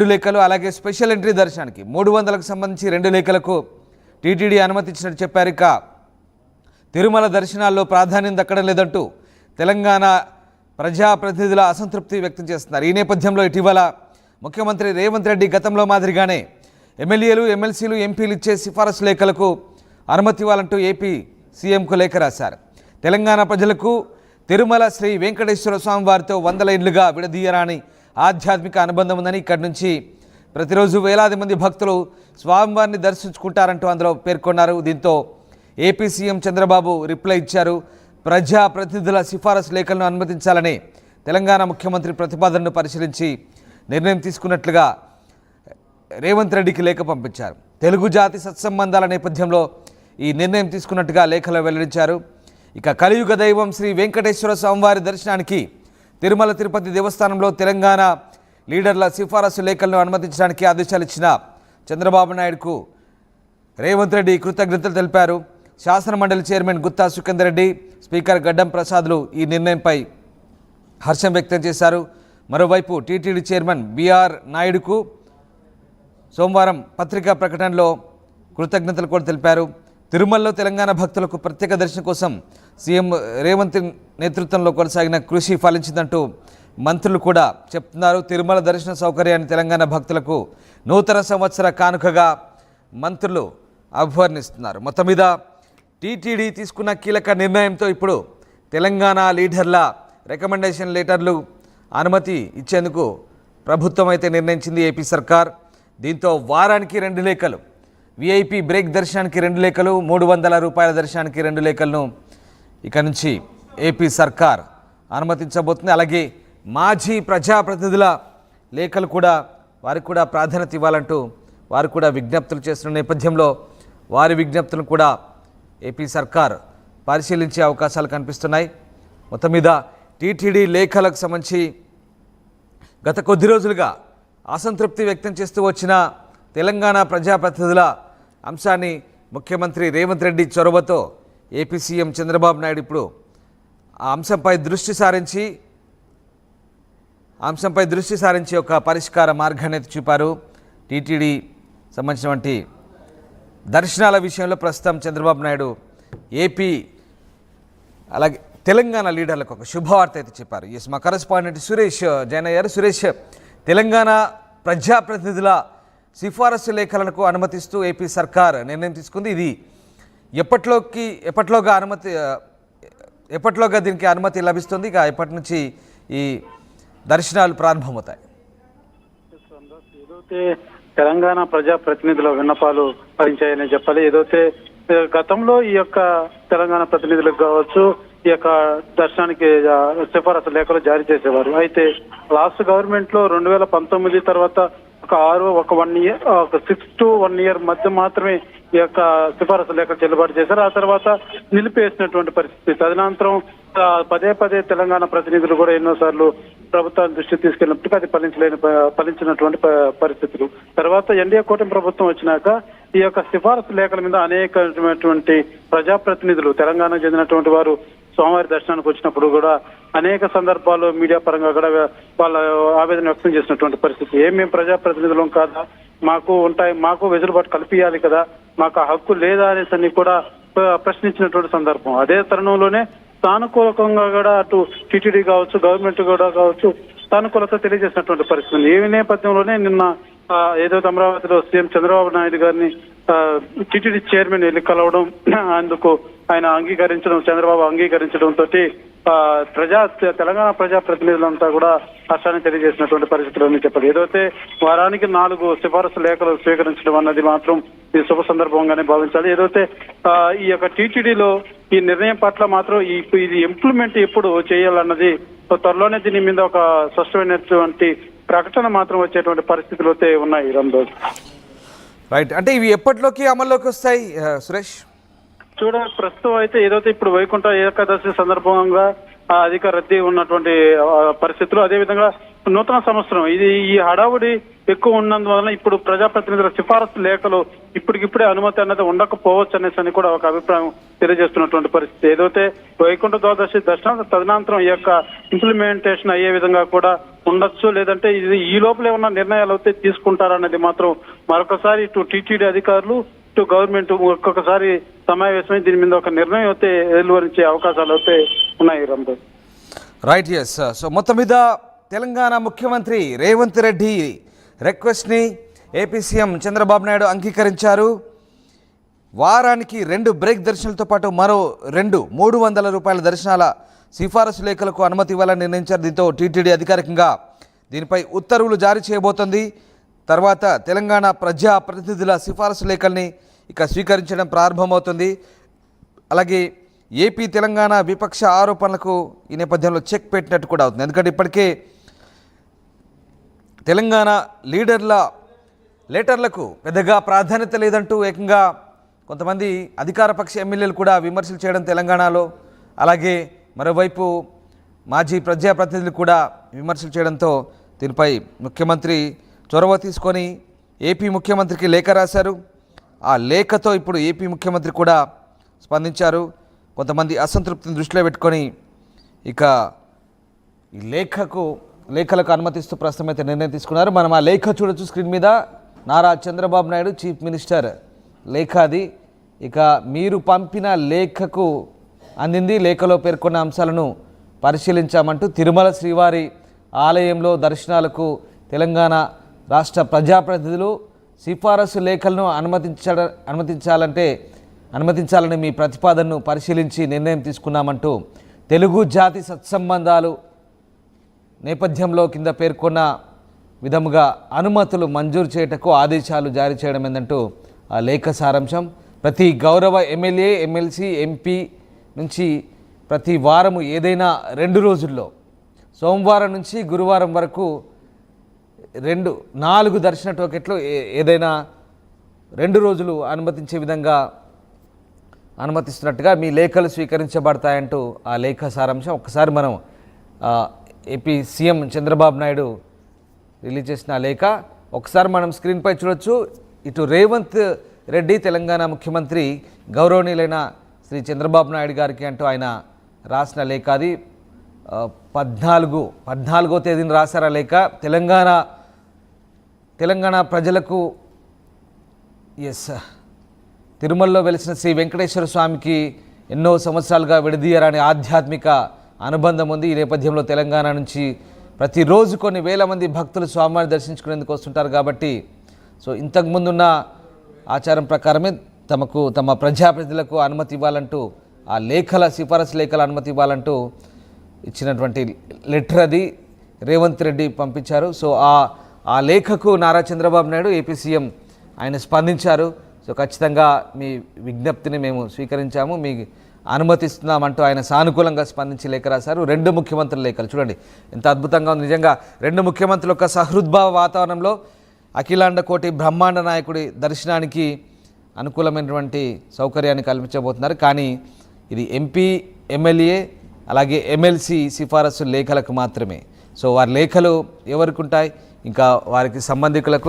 2 లేఖలు అలాగే special entry దర్శనానికి 300కు సంబంధించి 2 లేఖలకు టీటీడీ అనుమతి ఇచ్చినట్టు చెప్పారు. ఇక తిరుమల దర్శనాల్లో ప్రాధాన్యం దక్కడం లేదంటూ తెలంగాణ ప్రజాప్రతినిధుల అసంతృప్తి వ్యక్తం చేస్తున్నారు. ఈ నేపథ్యంలో ఇటీవల ముఖ్యమంత్రి రేవంత్ రెడ్డి గతంలో మాదిరిగానే ఎమ్మెల్యేలు, ఎమ్మెల్సీలు, ఎంపీలు ఇచ్చే సిఫారసు లేఖలకు అనుమతి ఇవ్వాలంటూ ఏపీ సీఎంకు లేఖ రాశారు. తెలంగాణ ప్రజలకు తిరుమల శ్రీ వెంకటేశ్వర స్వామి వారితో 100 ఏళ్లుగా విడదీయరాని ఆధ్యాత్మిక అనుబంధం ఉందని, ఇక్కడి నుంచి ప్రతిరోజు వేలాది మంది భక్తులు స్వామివారిని దర్శించుకుంటారంటూ అందులో పేర్కొన్నారు. దీంతో ఏపీ సీఎం చంద్రబాబు రిప్లై ఇచ్చారు. ప్రజాప్రతినిధుల సిఫారసు లేఖలను అనుమతించాలని తెలంగాణ ముఖ్యమంత్రి ప్రతిపాదనను పరిశీలించి నిర్ణయం తీసుకున్నట్లుగా రేవంత్ రెడ్డికి లేఖ పంపించారు. తెలుగు జాతి సత్సంబంధాల నేపథ్యంలో ఈ నిర్ణయం తీసుకున్నట్టుగా లేఖలో వెల్లడించారు. ఇక కలియుగ దైవం శ్రీ వెంకటేశ్వర స్వామివారి దర్శనానికి తిరుమల తిరుపతి దేవస్థానంలో తెలంగాణ లీడర్ల సిఫారసు లేఖలను అనుమతించడానికి ఆదేశాలు ఇచ్చిన చంద్రబాబు నాయుడుకు రేవంత్ రెడ్డి కృతజ్ఞతలు తెలిపారు. శాసనమండలి చైర్మన్ గుత్తా సుఖేందర్ రెడ్డి, స్పీకర్ గడ్డం ప్రసాద్లు ఈ నిర్ణయంపై హర్షం వ్యక్తం చేశారు. మరోవైపు టీటీడీ చైర్మన్ బీఆర్ నాయుడుకు సోమవారం పత్రికా ప్రకటనలో కృతజ్ఞతలు కూడా తెలిపారు. తిరుమలలో తెలంగాణ భక్తులకు ప్రత్యేక దర్శనం కోసం సీఎం రేవంత్ నేతృత్వంలో కొనసాగిన కృషి ఫలించిందంటూ మంత్రులు కూడా చెప్తున్నారు. తిరుమల దర్శన సౌకర్యాన్ని తెలంగాణ భక్తులకు నూతన సంవత్సర కానుకగా మంత్రులు అభివర్ణిస్తున్నారు. మొత్తం మీద టీటీడీ తీసుకున్న కీలక నిర్ణయంతో ఇప్పుడు తెలంగాణ లీడర్ల రికమెండేషన్ లెటర్లు అనుమతి ఇచ్చేందుకు ప్రభుత్వం అయితే నిర్ణయించింది ఏపీ సర్కార్. దీంతో వారానికి 2 లేఖలు, విఐపి బ్రేక్ దర్శనానికి 2 లేఖలు, 300 రూపాయల దర్శనానికి 2 లేఖలను ఇక నుంచి ఏపీ సర్కార్ అనుమతించబోతుంది. అలాగే మాజీ ప్రజాప్రతినిధుల లేఖలు కూడా వారికి కూడా ప్రాధాన్యత ఇవ్వాలంటూ వారు కూడా విజ్ఞప్తులు చేస్తున్న నేపథ్యంలో వారి విజ్ఞప్తులను కూడా ఏపీ సర్కార్ పరిశీలించే అవకాశాలు కనిపిస్తున్నాయి. మొత్తం మీద టీటీడీ లేఖలకు సంబంధించి గత కొద్ది రోజులుగా అసంతృప్తి వ్యక్తం చేస్తూ వచ్చిన తెలంగాణ ప్రజాప్రతినిధుల అంశాన్ని ముఖ్యమంత్రి రేవంత్ రెడ్డి చొరవతో ఏపీ సీఎం చంద్రబాబు నాయుడు ఇప్పుడు ఆ అంశంపై దృష్టి సారించి ఒక పరిష్కార మార్గాన్ని చూపారు. టీటీడీ సంబంధించినటువంటి దర్శనాల విషయంలో ప్రస్తుతం చంద్రబాబు నాయుడు ఏపీ అలాగే తెలంగాణ లీడర్లకు ఒక శుభవార్త అయితే చెప్పారు. ఎస్, మా కరెస్పాండెంట్ సురేష్ జాయిన్ అయ్యారు. సురేష్, తెలంగాణ ప్రజాప్రతినిధుల సిఫారసు లేఖలకు అనుమతిస్తూ ఏపీ సర్కార్ నిర్ణయం తీసుకుంది. ఇది ఎప్పట్లోగా దీనికి అనుమతి లభిస్తుంది? ఇక ఎప్పటి నుంచి ఈ దర్శనాలు ప్రారంభమవుతాయి? ఏదైతే తెలంగాణ ప్రజాప్రతినిధుల విన్నపాలు భరించాయని చెప్పాలి. ఏదైతే గతంలో ఈ యొక్క తెలంగాణ ప్రతినిధులకు కావచ్చు ఈ యొక్క దర్శనానికి సిఫారసు లేఖలు జారీ చేసేవారు. అయితే లాస్ట్ గవర్నమెంట్ లో 2019 తర్వాత ఒక 6 to 1 year మధ్య మాత్రమే ఈ యొక్క సిఫారసు లేఖలు చెల్లుబాటు చేశారు. ఆ తర్వాత నిలిపేసినటువంటి పరిస్థితి. తదనంతరం పదే తెలంగాణ ప్రతినిధులు కూడా ఎన్నోసార్లు ప్రభుత్వాన్ని దృష్టికి తీసుకెళ్ళినప్పటికీ అది ఫలించినటువంటి పరిస్థితులు. తర్వాత ఎన్డీఏ కూటమి ప్రభుత్వం వచ్చినాక ఈ యొక్క సిఫారసు లేఖల మీద అనేకమైనటువంటి ప్రజాప్రతినిధులు తెలంగాణకు చెందినటువంటి వారు స్వామివారి దర్శనానికి వచ్చినప్పుడు కూడా అనేక సందర్భాల్లో మీడియా పరంగా కూడా వాళ్ళ ఆవేదన వ్యక్తం చేసినటువంటి పరిస్థితి. మేము ప్రజాప్రతినిధులం కాదా, మాకు వెసులుబాటు కల్పించాలి కదా, మాకు ఆ హక్కు లేదా అనేసి కూడా ప్రశ్నించినటువంటి సందర్భం. అదే తరుణంలోనే సానుకూలంగా కూడా అటు టీటీడీ కావచ్చు, గవర్నమెంట్ కూడా కావచ్చు సానుకూలత తెలియజేసినటువంటి పరిస్థితి. ఈ నేపథ్యంలోనే నిన్న ఏదైతే అమరావతిలో సీఎం చంద్రబాబు నాయుడు గారిని టీటీడీ చైర్మన్ వెళ్ళి కలవడం, అందుకు ఆయన చంద్రబాబు అంగీకరించడంతో తెలంగాణ ప్రజాప్రతినిధులంతా కూడా హర్షాన్ని తెలియజేసినటువంటి పరిస్థితులు చెప్పాలి. ఏదైతే వారానికి 4 సిఫారసు లేఖలు స్వీకరించడం అన్నది మాత్రం ఈ శుభ సందర్భంగానే భావించాలి. ఏదైతే ఈ యొక్క టీటీడీలో ఈ నిర్ణయం పట్ల మాత్రం ఇది ఇంప్లిమెంట్ ఎప్పుడు చేయాలన్నది త్వరలోనే దీని మీద ఒక స్పష్టమైనటువంటి ప్రకటన మాత్రం వచ్చేటువంటి పరిస్థితులు అయితే ఉన్నాయి. రంజోజ్ రైట్, అంటే ఇవి ఎప్పటిలోకి అమల్లోకి వస్తాయి సురేష్? ప్రస్తుతం అయితే ఏదైతే ఇప్పుడు వైకుంఠ ఏకాదశి సందర్భంగా అధిక రద్దీ ఉన్నటువంటి పరిస్థితులు, అదేవిధంగా నూతన సంవత్సరం ఇది, ఈ హడావుడి ఎక్కువ ఉన్నందువలన ఇప్పుడు ప్రజాప్రతినిధుల సిఫారసు లేఖలు ఇప్పటికిప్పుడే అనుమతి అనేది ఉండకపోవచ్చు అనేసి కూడా ఒక అభిప్రాయం తెలియజేస్తున్నటువంటి పరిస్థితి. ఏదైతే వైకుంఠ ద్వాదశి దర్శనం తదనంతరం ఈ యొక్క ఇంప్లిమెంటేషన్ అయ్యే విధంగా కూడా ఉండొచ్చు, లేదంటే ఇది ఈ లోపలే ఉన్న నిర్ణయాలు అయితే తీసుకుంటారనేది మాత్రం మరొకసారి ఇటు టీటీడీ అధికారులు ఇటు గవర్నమెంట్ ఒక్కొక్కసారి సమావేశమై దీని మీద ఒక నిర్ణయం అయితే వెలువరించే అవకాశాలు అయితే ఉన్నాయి. రంభు రైట్, ఎస్. సో మొత్తం మీద తెలంగాణ ముఖ్యమంత్రి రేవంత్ రెడ్డి రిక్వెస్ట్ని ఏపీ సీఎం చంద్రబాబు నాయుడు అంగీకరించారు. వారానికి 2 బ్రేక్ దర్శనాలతో పాటు మరో 2 300 రూపాయల దర్శనాల సిఫారసు లేఖలకు అనుమతి ఇవ్వాలని నిర్ణయించారు. దీంతో టీటీడీ అధికారికంగా దీనిపై ఉత్తర్వులు జారీ చేయబోతోంది. తర్వాత తెలంగాణ ప్రజా ప్రతినిధుల సిఫారసు లేఖల్ని ఇక స్వీకరించడం ప్రారంభమవుతుంది. అలాగే ఏపీ తెలంగాణ విపక్ష ఆరోపణలకు ఈ నేపథ్యంలో చెక్ పెట్టినట్టు కూడా అవుతుంది. ఎందుకంటే ఇప్పటికే తెలంగాణ లీడర్ల లెటర్లకు పెద్దగా ప్రాధాన్యత లేదంటూ ఏకంగా కొంతమంది అధికారపక్ష ఎమ్మెల్యేలు కూడా విమర్శలు చేయడం తెలంగాణలో, అలాగే మరోవైపు మాజీ ప్రజాప్రతినిధులు కూడా విమర్శలు చేయడంతో దీనిపై ముఖ్యమంత్రి చొరవ తీసుకొని ఏపీ ముఖ్యమంత్రికి లేఖ రాశారు. ఆ లేఖతో ఇప్పుడు ఏపీ ముఖ్యమంత్రి కూడా స్పందించారు. కొంతమంది అసంతృప్తిని దృష్టిలో పెట్టుకొని ఇక ఈ లేఖలకు అనుమతిస్తూ ప్రస్తుతం అయితే నిర్ణయం తీసుకున్నారు. మనం ఆ లేఖ చూడొచ్చు స్క్రీన్ మీద. నారా చంద్రబాబు నాయుడు చీఫ్ మినిస్టర్ లేఖ అది. ఇక మీరు పంపిన లేఖకు అందింది. లేఖలో పేర్కొన్న అంశాలను పరిశీలించామంటూ తిరుమల శ్రీవారి ఆలయంలో దర్శనాలకు తెలంగాణ రాష్ట్ర ప్రజాప్రతినిధులు సిఫారసు లేఖలను అనుమతించాలని మీ ప్రతిపాదనను పరిశీలించి నిర్ణయం తీసుకున్నామంటూ తెలుగు జాతి సత్సంబంధాలు నేపథ్యంలో కింద పేర్కొన్న విధముగా అనుమతులు మంజూరు చేయటకు ఆదేశాలు జారీ చేయడం ఏందంటూ ఆ లేఖ సారాంశం. ప్రతి గౌరవ ఎమ్మెల్యే, ఎమ్మెల్సీ, ఎంపీ నుంచి ప్రతి వారము ఏదైనా 2 రోజుల్లో సోమవారం నుంచి గురువారం వరకు 4 దర్శన టోకెట్లు ఏదైనా 2 రోజులు అనుమతించే విధంగా అనుమతిస్తున్నట్టుగా మీ లేఖలు స్వీకరించబడతాయంటూ ఆ లేఖ సారాంశం. ఒక్కసారి మనం AP CM Chandrababu Naidu release చేసిన లేఖ ఒకసారి మనం స్క్రీన్పై చూడొచ్చు. ఇటు రేవంత్ రెడ్డి తెలంగాణ ముఖ్యమంత్రి గౌరవనీయులైన శ్రీ చంద్రబాబు నాయుడు గారికి అంటూ ఆయన రాసిన లేఖ అది. 14వ తేదీన రాశారు ఆ లేఖ. తెలంగాణ ప్రజలకు తిరుమలలో వెలిసిన శ్రీ వెంకటేశ్వర స్వామికి ఎన్నో సంవత్సరాలుగా విడదీయరాని ఆధ్యాత్మిక అనుబంధం ఉంది. ఈ నేపథ్యంలో తెలంగాణ నుంచి ప్రతిరోజు కొన్ని వేల మంది భక్తులు స్వామివారిని దర్శించుకునేందుకు వస్తుంటారు. కాబట్టి సో ఇంతకుముందున్న ఆచారం ప్రకారమే తమ ప్రజాప్రతినిధులకు అనుమతి ఇవ్వాలంటూ ఆ సిఫారసు లేఖల అనుమతి ఇవ్వాలంటూ ఇచ్చినటువంటి లెటర్ అది రేవంత్ రెడ్డి పంపించారు. సో ఆ లేఖకు నారా చంద్రబాబు నాయుడు ఏపీ సీఎం ఆయన స్పందించారు. సో ఖచ్చితంగా మీ విజ్ఞప్తిని మేము స్వీకరించాము, మీ అనుమతిస్తున్నామంటూ ఆయన సానుకూలంగా స్పందించి లేఖ రాశారు. 2 ముఖ్యమంత్రుల లేఖలు చూడండి ఎంత అద్భుతంగా ఉంది. నిజంగా 2 ముఖ్యమంత్రుల యొక్క సహృద్భావ వాతావరణంలో అఖిలాండ కోటి బ్రహ్మాండ నాయకుడి దర్శనానికి అనుకూలమైనటువంటి సౌకర్యాన్ని కల్పించబోతున్నారు. కానీ ఇది ఎంపీ, ఎమ్మెల్యే అలాగే ఎమ్మెల్సీ సిఫారసు లేఖలకు మాత్రమే. సో వారి లేఖలు ఎవరికి ఉంటాయి, ఇంకా వారికి సంబంధికులకు